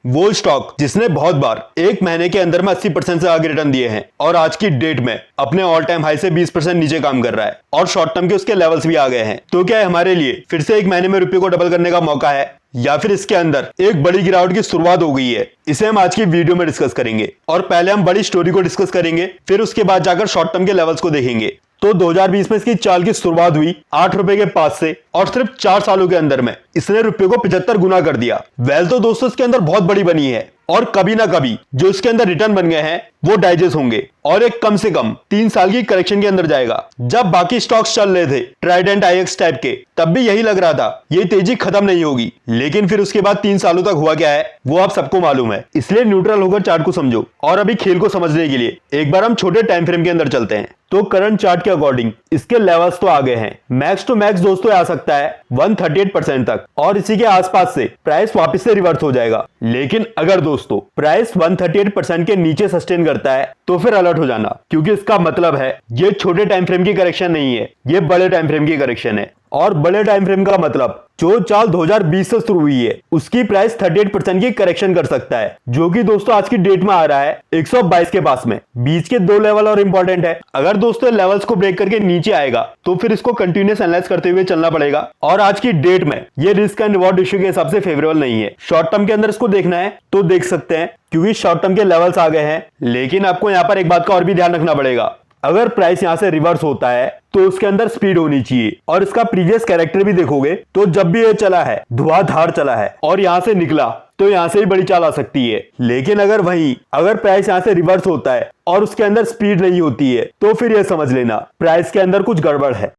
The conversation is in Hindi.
वो स्टॉक जिसने बहुत बार एक महीने के अंदर में 80% से आगे रिटर्न दिए हैं और आज की डेट में अपने ऑल टाइम हाई से 20% नीचे काम कर रहा है और शॉर्ट टर्म के उसके लेवल्स भी आ गए हैं। तो क्या हमारे लिए फिर से एक महीने में रुपये को डबल करने का मौका है या फिर इसके अंदर एक बड़ी गिरावट की शुरुआत हो गई है? इसे हम आज की वीडियो में डिस्कस करेंगे और पहले हम बड़ी स्टोरी को डिस्कस करेंगे, फिर उसके बाद जाकर शॉर्ट टर्म के लेवल्स को देखेंगे। तो 2020 में इसकी चाल की शुरुआत हुई 8 रुपए के पास से और सिर्फ 4 सालों के अंदर में इसने रुपये को 75 गुना कर दिया। वेल तो दोस्तों इसके अंदर बहुत बड़ी बनी है और कभी ना कभी जो इसके अंदर रिटर्न बन गए हैं वो डाइजेस्ट होंगे और एक कम से कम 3 साल की करेक्शन के अंदर जाएगा। जब बाकी स्टॉक्स चल रहे थे ट्राइडेंट आईएक्स टाइप के, तब भी यही लग रहा था ये तेजी खत्म नहीं होगी, लेकिन फिर उसके बाद 3 सालों तक हुआ क्या है वो आप सबको मालूम है। इसलिए न्यूट्रल होकर चार्ट को समझो और अभी खेल को समझने के लिए एक बार हम छोटे टाइम फ्रेम के अंदर चलते हैं। तो करंट चार्ट के अकॉर्डिंग इसके लेवल्स तो आ गए हैं, मैक्स टू मैक्स दोस्तों आ सकता है 138% तक और इसी के आसपास से प्राइस वापस से रिवर्स हो जाएगा। लेकिन अगर दोस्तों प्राइस 138% के नीचे सस्टेन करता है तो फिर अलर्ट हो जाना, क्योंकि इसका मतलब है ये छोटे टाइम फ्रेम की करेक्शन नहीं है, ये बड़े टाइम फ्रेम की करेक्शन है। और बड़े टाइम फ्रेम का मतलब जो चाल 2020 से शुरू हुई है उसकी प्राइस 38% की करेक्शन कर सकता है, जो कि दोस्तों आज की डेट में आ रहा है 122 के पास में। बीच के 2 लेवल और इंपॉर्टेंट है, अगर दोस्तों लेवल्स को ब्रेक करके नीचे आएगा तो फिर इसको कंटिन्यूस एनालाइज करते हुए चलना पड़ेगा और आज की डेट में ये रिस्क एंड रिवॉर्ड इश्यू के हिसाब से फेवरेबल नहीं है। शॉर्ट टर्म के अंदर इसको देखना है तो देख सकते हैं, क्योंकि शॉर्ट टर्म के लेवल्स आ गए हैं। लेकिन आपको यहाँ पर एक बात का और भी ध्यान रखना पड़ेगा, अगर प्राइस यहां से रिवर्स होता है तो उसके अंदर स्पीड होनी चाहिए और इसका प्रीवियस कैरेक्टर भी देखोगे तो जब भी ये चला है धुआंधार चला है और यहां से निकला तो यहां से ही बड़ी चाल आ सकती है। लेकिन अगर प्राइस यहां से रिवर्स होता है और उसके अंदर स्पीड नहीं होती है तो फिर ये समझ लेना प्राइस के अंदर कुछ गड़बड़ है।